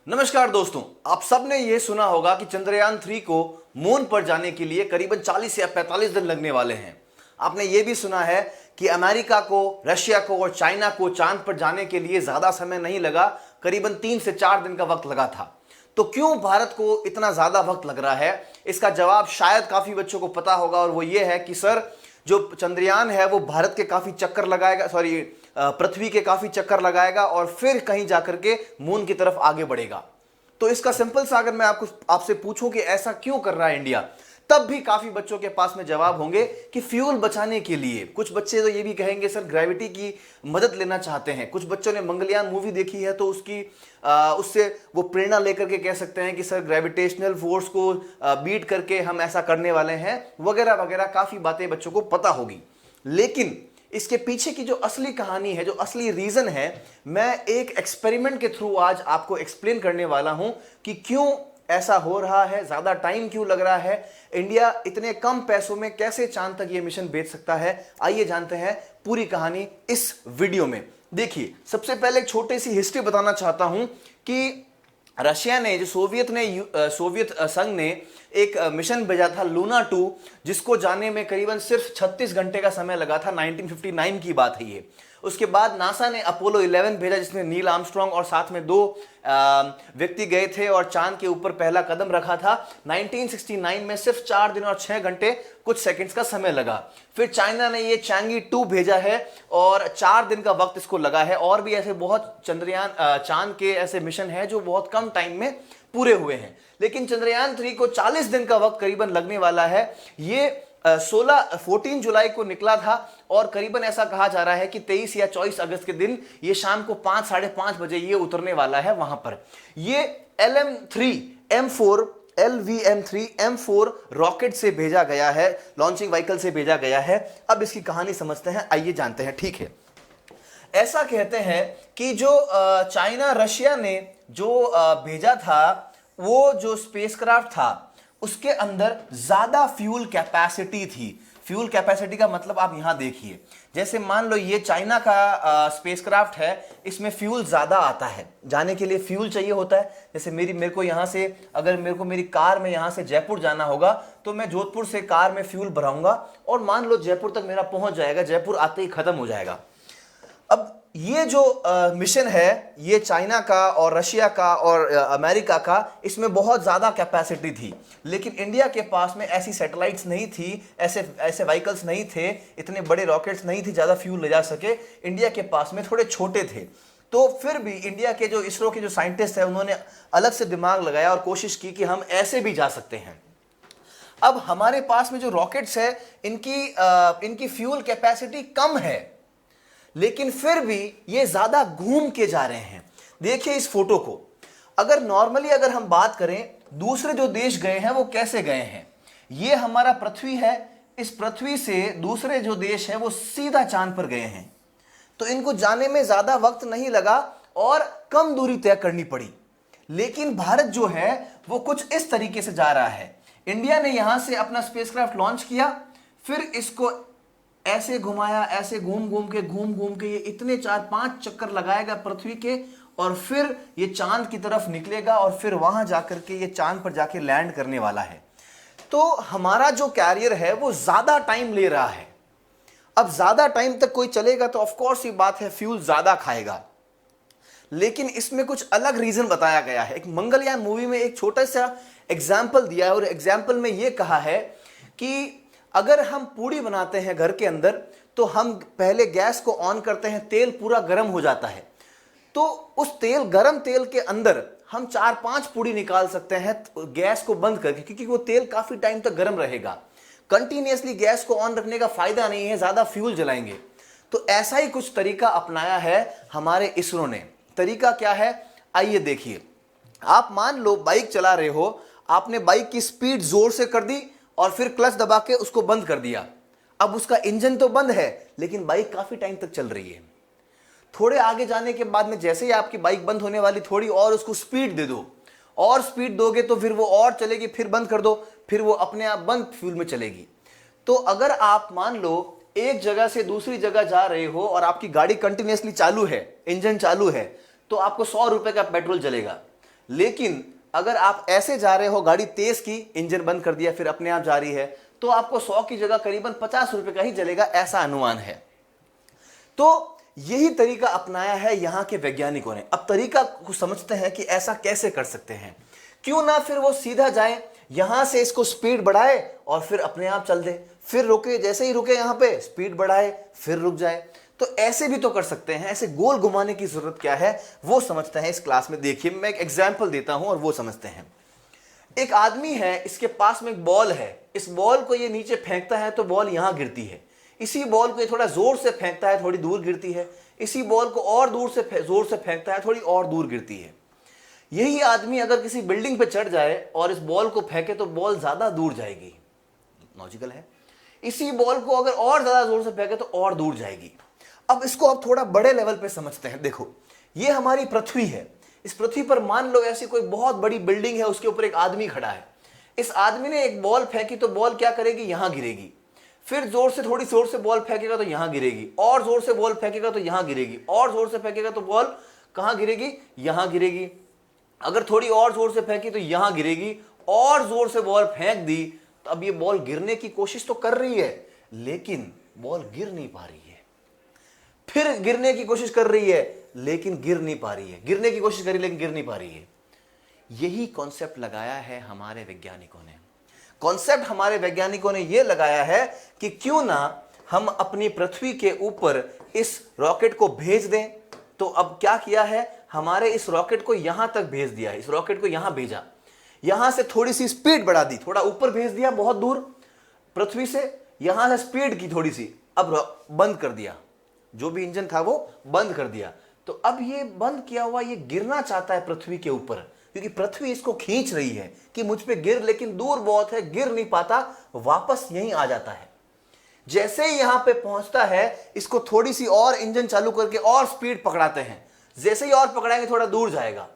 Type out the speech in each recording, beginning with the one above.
नमस्कार दोस्तों, आप सबने ये सुना होगा कि चंद्रयान 3 को मून पर जाने के लिए करीबन 40 या 45 दिन लगने वाले हैं। आपने ये भी सुना है कि अमेरिका को, रशिया को और चाइना को चांद पर जाने के लिए ज्यादा समय नहीं लगा, करीबन 3 से 4 दिन का वक्त लगा था। तो क्यों भारत को इतना ज्यादा वक्त लग रहा है? इसका जवाब शायद काफी बच्चों को पता होगा और वो ये है कि सर, जो चंद्रयान है वो भारत के काफी चक्कर लगाएगा, पृथ्वी के काफी चक्कर लगाएगा और फिर कहीं जाकर के मून की तरफ आगे बढ़ेगा। तो इसका सिंपल सा अगर मैं आपसे पूछूं कि ऐसा क्यों कर रहा है इंडिया, तब भी काफी बच्चों के पास में जवाब होंगे कि फ्यूल बचाने के लिए। कुछ बच्चे तो ये भी कहेंगे सर ग्रेविटी की मदद लेना चाहते हैं। कुछ बच्चों ने मंगलयान मूवी देखी है तो उससे वो प्रेरणा लेकर के कह सकते हैं कि सर ग्रेविटेशनल फोर्स को बीट करके हम ऐसा करने वाले हैं, वगैरह वगैरह काफी बातें बच्चों को पता होगी। लेकिन इसके पीछे की जो असली कहानी है, जो असली रीजन है, मैं एक एक्सपेरिमेंट के थ्रू आज आपको एक्सप्लेन करने वाला हूं कि क्यों ऐसा हो रहा है, ज्यादा टाइम क्यों लग रहा है, इंडिया इतने कम पैसों में कैसे चांद तक ये मिशन भेज सकता है। आइए जानते हैं पूरी कहानी इस वीडियो में। देखिए, सबसे पहले एक छोटी सी हिस्ट्री बताना चाहता हूं कि रशिया ने, जो सोवियत संघ ने एक मिशन भेजा था लूना 2, जिसको जाने में करीबन सिर्फ 36 घंटे का समय लगा था। 1959 की बात है ये। उसके बाद नासा ने अपोलो 11 भेजा, जिसमें नील आर्मस्ट्रॉन्ग और साथ में 2 व्यक्ति गए थे और चांद के ऊपर पहला कदम रखा था। 1969 में सिर्फ 4 दिन और 6 घंटे कुछ सेकंड्स का समय लगा। फिर चाइना ने ये चैंगी 2 भेजा है और 4 दिन का वक्त इसको लगा है। और भी ऐसे बहुत चांद के ऐसे मिशन हैं जो बहुत कम टाइम में पूरे हुए हैं। लेकिन चंद्रयान 3 को 40 दिन का वक्त करीबन लगने वाला है। ये 14 जुलाई को निकला था और करीबन ऐसा कहा जा रहा है कि 23 या 24 अगस्त के दिन ये शाम को 5, साढ़े 5 बजे ये उतरने वाला है वहां पर। ये LVM-3 M4 रॉकेट से भेजा गया है, लॉन्चिंग व्हीकल से भेजा गया है। अब इसकी कहानी समझते हैं, आइए जानते हैं। ठीक है, ऐसा कहते हैं कि जो चाइना रशिया ने जो भेजा था, वो जो स्पेसक्राफ्ट था उसके अंदर ज्यादा फ्यूल कैपेसिटी थी। फ्यूल कैपेसिटी का मतलब आप यहां देखिए, जैसे मान लो ये चाइना का स्पेसक्राफ्ट है, इसमें फ्यूल ज्यादा आता है। जाने के लिए फ्यूल चाहिए होता है। जैसे मेरे को यहां से, अगर मेरे को मेरी कार में यहां से जयपुर जाना होगा तो मैं जोधपुर से कार में फ्यूल भराऊंगा और मान लो जयपुर तक मेरा पहुंच जाएगा, जयपुर आते ही खत्म हो जाएगा। अब ये जो मिशन है, ये चाइना का और रशिया का और अमेरिका का, इसमें बहुत ज्यादा कैपेसिटी थी। लेकिन इंडिया के पास में ऐसी सैटेलाइट्स नहीं थी, ऐसे व्हीकल्स नहीं थे, इतने बड़े रॉकेट्स नहीं थे, ज्यादा फ्यूल ले जा सके। इंडिया के पास में थोड़े छोटे थे। तो फिर भी इंडिया के जो इसरो के जो साइंटिस्ट है, उन्होंने अलग से दिमाग लगाया और कोशिश की कि हम ऐसे भी जा सकते हैं। अब हमारे पास में जो रॉकेट्स है, इनकी फ्यूल कैपेसिटी कम है, लेकिन फिर भी ये ज्यादा घूम के जा रहे हैं। देखिए इस फोटो को, अगर नॉर्मली अगर हम बात करें, दूसरे जो देश गए हैं वो कैसे गए हैं। ये हमारा पृथ्वी है, इस पृथ्वी से दूसरे जो देश है वो सीधा चांद पर गए हैं। तो इनको जाने में ज्यादा वक्त नहीं लगा और कम दूरी तय करनी पड़ी। लेकिन भारत जो है वो कुछ इस तरीके से जा रहा है। इंडिया ने यहां से अपना स्पेसक्राफ्ट लॉन्च किया, फिर इसको ऐसे घुमाया, ऐसे घूम घूम के ये इतने 4-5 चक्कर लगाएगा पृथ्वी के, और फिर ये चांद की तरफ निकलेगा और फिर वहां जाकर के ये चांद पर जाके लैंड करने वाला है। तो हमारा जो कैरियर है वो ज्यादा टाइम ले रहा है। अब ज्यादा टाइम तक कोई चलेगा तो ऑफ कोर्स ये बात है, फ्यूल ज्यादा खाएगा। लेकिन इसमें कुछ अलग रीजन बताया गया है। एक मंगलयान मूवी में एक छोटा सा एग्जाम्पल दिया है और एग्जाम्पल में यह कहा है कि अगर हम पूड़ी बनाते हैं घर के अंदर, तो हम पहले गैस को ऑन करते हैं, तेल पूरा गर्म हो जाता है, तो उस गर्म तेल के अंदर हम 4-5 पूड़ी निकाल सकते हैं गैस को बंद करके, क्योंकि वो तेल काफी टाइम तक गर्म रहेगा। कंटिन्यूअसली गैस को ऑन रखने का फायदा नहीं है, ज्यादा फ्यूल जलाएंगे। तो ऐसा ही कुछ तरीका अपनाया है हमारे इसरो ने। तरीका क्या है, आइए देखिए। आप मान लो बाइक चला रहे हो, आपने बाइक की स्पीड जोर से कर दी और फिर क्लच दबा के उसको बंद कर दिया। अब उसका इंजन तो बंद है, लेकिन बाइक काफी टाइम तक चल रही है। थोड़े आगे जाने के बाद में जैसे ही आपकी बाइक बंद होने वाली, थोड़ी और उसको स्पीड दे दो, और स्पीड दोगे तो फिर वो और चलेगी, फिर बंद कर दो, फिर वो अपने आप बंद फ्यूल में चलेगी। तो अगर आप मान लो एक जगह से दूसरी जगह जा रहे हो और आपकी गाड़ी कंटिन्यूअसली चालू है, इंजन चालू है, तो आपको 100 रुपए का पेट्रोल जलेगा। लेकिन अगर आप ऐसे जा रहे हो, गाड़ी तेज की, इंजन बंद कर दिया, फिर अपने आप जा रही है, तो आपको 100 की जगह करीबन 50 रुपए का ही जलेगा, ऐसा अनुमान है। तो यही तरीका अपनाया है यहां के वैज्ञानिकों ने। अब तरीका को समझते हैं कि ऐसा कैसे कर सकते हैं। क्यों ना फिर वो सीधा जाए, यहां से इसको स्पीड बढ़ाए और फिर अपने आप चल दे, फिर रुके, जैसे ही रुके यहां पे स्पीड बढ़ाए, फिर रुक जाए। तो ऐसे भी तो कर सकते हैं, ऐसे गोल घुमाने की जरूरत क्या है, वो समझते हैं इस क्लास में। देखिए मैं एक एग्जाम्पल देता हूं और वो समझते हैं। एक आदमी है, इसके पास में एक बॉल है, इस बॉल को ये नीचे फेंकता है तो बॉल यहां गिरती है। इसी बॉल को ये थोड़ा जोर से फेंकता है, थोड़ी दूर गिरती है। इसी बॉल को और दूर से जोर से फेंकता है, थोड़ी और दूर गिरती है। यही आदमी अगर किसी बिल्डिंग पे चढ़ जाए और इस बॉल को फेंके तो बॉल ज्यादा दूर जाएगी, लॉजिकल है। इसी बॉल को अगर और ज्यादा जोर से फेंके तो और दूर जाएगी। अब इसको अब थोड़ा बड़े लेवल पे समझते हैं। देखो ये हमारी पृथ्वी है, इस पृथ्वी पर मान लो ऐसी कोई बहुत बड़ी बिल्डिंग है, उसके ऊपर एक आदमी खड़ा है। इस आदमी ने एक बॉल फेंकी तो बॉल क्या करेगी, यहां गिरेगी। फिर जोर से, थोड़ी जोर से बॉल फेंकेगा तो यहां गिरेगी, और जोर से बॉल फेंकेगा तो यहां गिरेगी, और जोर से फेंकेगा तो बॉल कहां गिरेगी, यहां गिरेगी। अगर थोड़ी और जोर से फेंकी तो यहां गिरेगी, और जोर से बॉल फेंक दी तो अब ये बॉल गिरने की कोशिश तो कर रही है, लेकिन बॉल गिर नहीं पा रही है। फिर गिरने की कोशिश कर रही है लेकिन गिर नहीं पा रही है, गिरने की कोशिश करी लेकिन गिर नहीं पा रही है। यही कॉन्सेप्ट लगाया है हमारे वैज्ञानिकों ने। कॉन्सेप्ट हमारे वैज्ञानिकों ने यह लगाया है कि क्यों ना हम अपनी पृथ्वी के ऊपर इस रॉकेट को भेज दें। तो अब क्या किया है, हमारे इस रॉकेट को यहां तक भेज दिया है, इस रॉकेट को यहां भेजा, यहां से थोड़ी सी स्पीड बढ़ा दी, थोड़ा ऊपर भेज दिया बहुत दूर पृथ्वी से, यहां से स्पीड की थोड़ी सी, अब बंद कर दिया, जो भी इंजन था वो बंद कर दिया। तो अब ये बंद किया हुआ ये गिरना चाहता है पृथ्वी के ऊपर, क्योंकि पृथ्वी इसको खींच रही है कि मुझ पे गिर, लेकिन दूर बहुत है, गिर नहीं पाता, वापस यहीं आ जाता है। जैसे ही यहां पे पहुंचता है, इसको थोड़ी सी और इंजन चालू करके और स्पीड पकड़ाते हैं, जैसे ही और पकड़ाएंगे थोड़ा दूर जाएगा।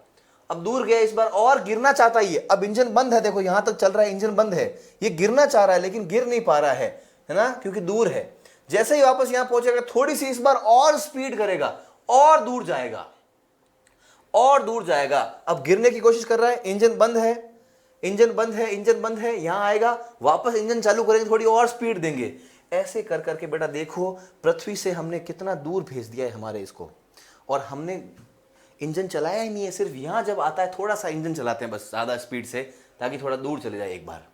अब दूर गया, इस बार और गिरना चाहता ही है, अब इंजन बंद है, देखो यहां तक चल रहा है, इंजन बंद है, ये गिरना चाह रहा है लेकिन गिर नहीं पा रहा है ना, क्योंकि दूर है। जैसे ही वापस यहां पहुंचेगा, थोड़ी सी इस बार और स्पीड करेगा, और दूर जाएगा, और दूर जाएगा। अब गिरने की कोशिश कर रहा है, इंजन बंद है, इंजन बंद है, इंजन बंद है, यहां आएगा, वापस इंजन चालू करेंगे, थोड़ी और स्पीड देंगे। ऐसे कर करके बेटा देखो पृथ्वी से हमने कितना दूर भेज दिया है हमारे इसको, और हमने इंजन चलाया ही नहीं है, सिर्फ यहां जब आता है थोड़ा सा इंजन चलाते हैं बस ज्यादा स्पीड से, ताकि थोड़ा दूर चले जाए एक बार।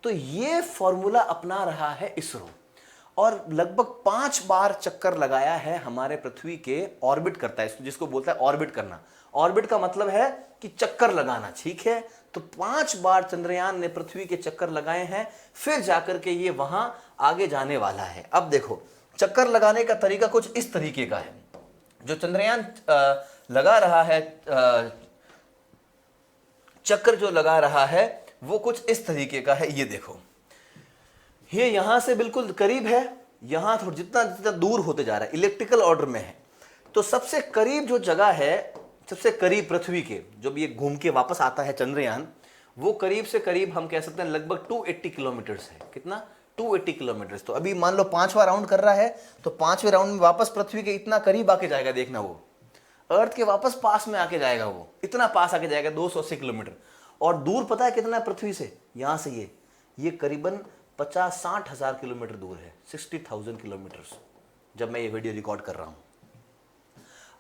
तो ये फॉर्मूला अपना रहा है इसरो, और लगभग 5 बार चक्कर लगाया है हमारे पृथ्वी के, ऑर्बिट करता है जिसको बोलता है ऑर्बिट करना। ऑर्बिट का मतलब है कि चक्कर लगाना, ठीक है। तो 5 बार चंद्रयान ने पृथ्वी के चक्कर लगाए हैं, फिर जाकर के ये वहां आगे जाने वाला है। अब देखो चक्कर लगाने का तरीका कुछ इस तरीके का है। जो चंद्रयान लगा रहा है, चक्कर जो लगा रहा है वो कुछ इस तरीके का है। ये देखो, ये यहां से बिल्कुल करीब है, यहां थोड़ा जितना जितना दूर होते जा रहा है, इलेक्ट्रिकल ऑर्डर में है। तो सबसे करीब जो जगह है, सबसे करीब पृथ्वी के, जब ये घूम के वापस आता है चंद्रयान, वो करीब से करीब हम कह सकते हैं लगभग 280 किलोमीटर्स है। कितना? 280 किलोमीटर्स। तो अभी मान लो 5वां राउंड कर रहा है, तो 5वें राउंड में वापस पृथ्वी के इतना करीब आके जाएगा, देखना वो अर्थ के वापस पास में आके जाएगा, वो इतना पास आके जाएगा 280 किलोमीटर। और दूर पता है कितना है पृथ्वी से, यहां से ये करीबन 50-60 हजार किलोमीटर दूर है, 60,000 किलोमीटर, जब मैं ये वीडियो रिकॉर्ड कर रहा हूं।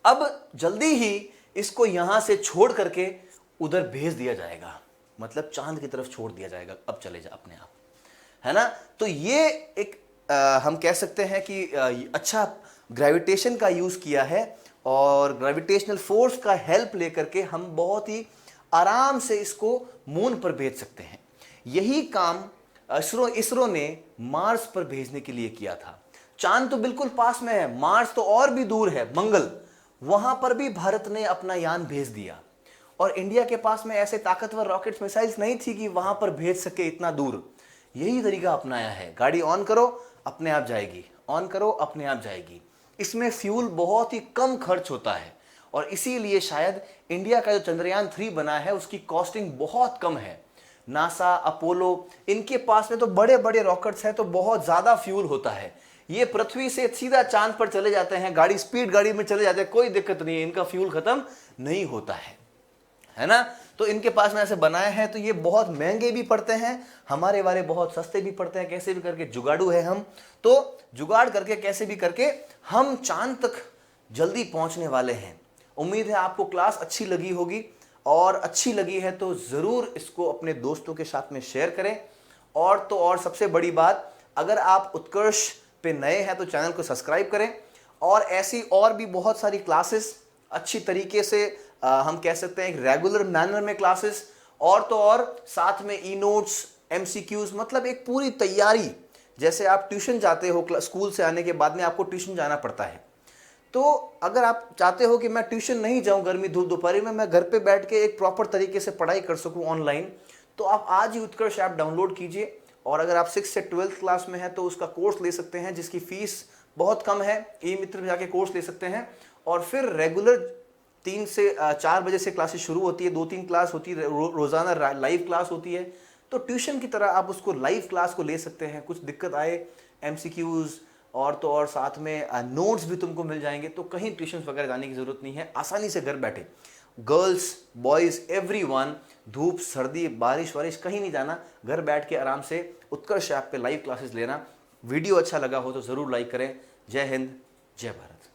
अब जल्दी ही इसको यहां से छोड़ करके उधर भेज दिया जाएगा, मतलब चांद की तरफ छोड़ दिया जाएगा, अब चले जा अपने आप, है ना। तो ये एक हम कह सकते हैं कि अच्छा ग्रेविटेशन का यूज किया है, और ग्रेविटेशनल फोर्स का हेल्प लेकर के हम बहुत ही आराम से इसको मून पर भेज सकते हैं। यही काम इसरो ने मार्स पर भेजने के लिए किया था। चांद तो बिल्कुल पास में है, मार्स तो और भी दूर है, मंगल, वहां पर भी भारत ने अपना यान भेज दिया। और इंडिया के पास में ऐसे ताकतवर रॉकेट्स, मिसाइल्स नहीं थी कि वहां पर भेज सके इतना दूर। यही तरीका अपनाया है, गाड़ी ऑन करो अपने आप जाएगी, ऑन करो अपने आप जाएगी। इसमें फ्यूल बहुत ही कम खर्च होता है, और इसीलिए शायद इंडिया का जो चंद्रयान 3 बना है उसकी कॉस्टिंग बहुत कम है। नासा, अपोलो, इनके पास में तो बड़े बड़े रॉकेट्स हैं, तो बहुत ज्यादा फ्यूल होता है। ये पृथ्वी से सीधा चांद पर चले जाते हैं, गाड़ी स्पीड गाड़ी में चले जाते हैं, कोई दिक्कत नहीं है, इनका फ्यूल खत्म नहीं होता है। है ना। तो इनके पास में ऐसे बनाए हैं, तो ये बहुत महंगे भी पड़ते हैं, हमारे वाले बहुत सस्ते भी पड़ते हैं। कैसे भी करके जुगाड़ू है हम, तो जुगाड़ करके कैसे भी करके हम चांद तक जल्दी पहुंचने वाले हैं। उम्मीद है आपको क्लास अच्छी लगी होगी, और अच्छी लगी है तो जरूर इसको अपने दोस्तों के साथ में शेयर करें। और तो और सबसे बड़ी बात, अगर आप उत्कर्ष पे नए हैं तो चैनल को सब्सक्राइब करें, और ऐसी और भी बहुत सारी क्लासेस अच्छी तरीके से हम कह सकते हैं एक रेगुलर मैनर में क्लासेस, और तो और साथ में ई नोट्स, एमसीक्यूज, मतलब एक पूरी तैयारी। जैसे आप ट्यूशन जाते हो, स्कूल से आने के बाद में आपको ट्यूशन जाना पड़ता है, तो अगर आप चाहते हो कि मैं ट्यूशन नहीं जाऊं गर्मी धूप दोपहर में, मैं घर पे बैठ के एक प्रॉपर तरीके से पढ़ाई कर सकूं ऑनलाइन, तो आप आज ही उत्कर्ष ऐप डाउनलोड कीजिए। और अगर आप 6 से 12th क्लास में हैं तो उसका कोर्स ले सकते हैं, जिसकी फीस बहुत कम है। ई मित्र में जाके कोर्स ले सकते हैं, और फिर रेगुलर 3 से 4 बजे से क्लासेस शुरू होती है, 2-3 क्लास होती है, रोजाना लाइव क्लास होती है। तो ट्यूशन की तरह आप उसको लाइव क्लास को ले सकते हैं। कुछ दिक्कत आए, एमसीक्यूज और तो और साथ में नोट्स भी तुमको मिल जाएंगे, तो कहीं ट्यूशन वगैरह जाने की जरूरत नहीं है। आसानी से घर बैठे, गर्ल्स बॉयज एवरीवन, धूप सर्दी बारिश वारिश कहीं नहीं जाना, घर बैठ के आराम से उत्कर्ष ऐप पे लाइव क्लासेस लेना। वीडियो अच्छा लगा हो तो जरूर लाइक करें। जय हिंद, जय भारत।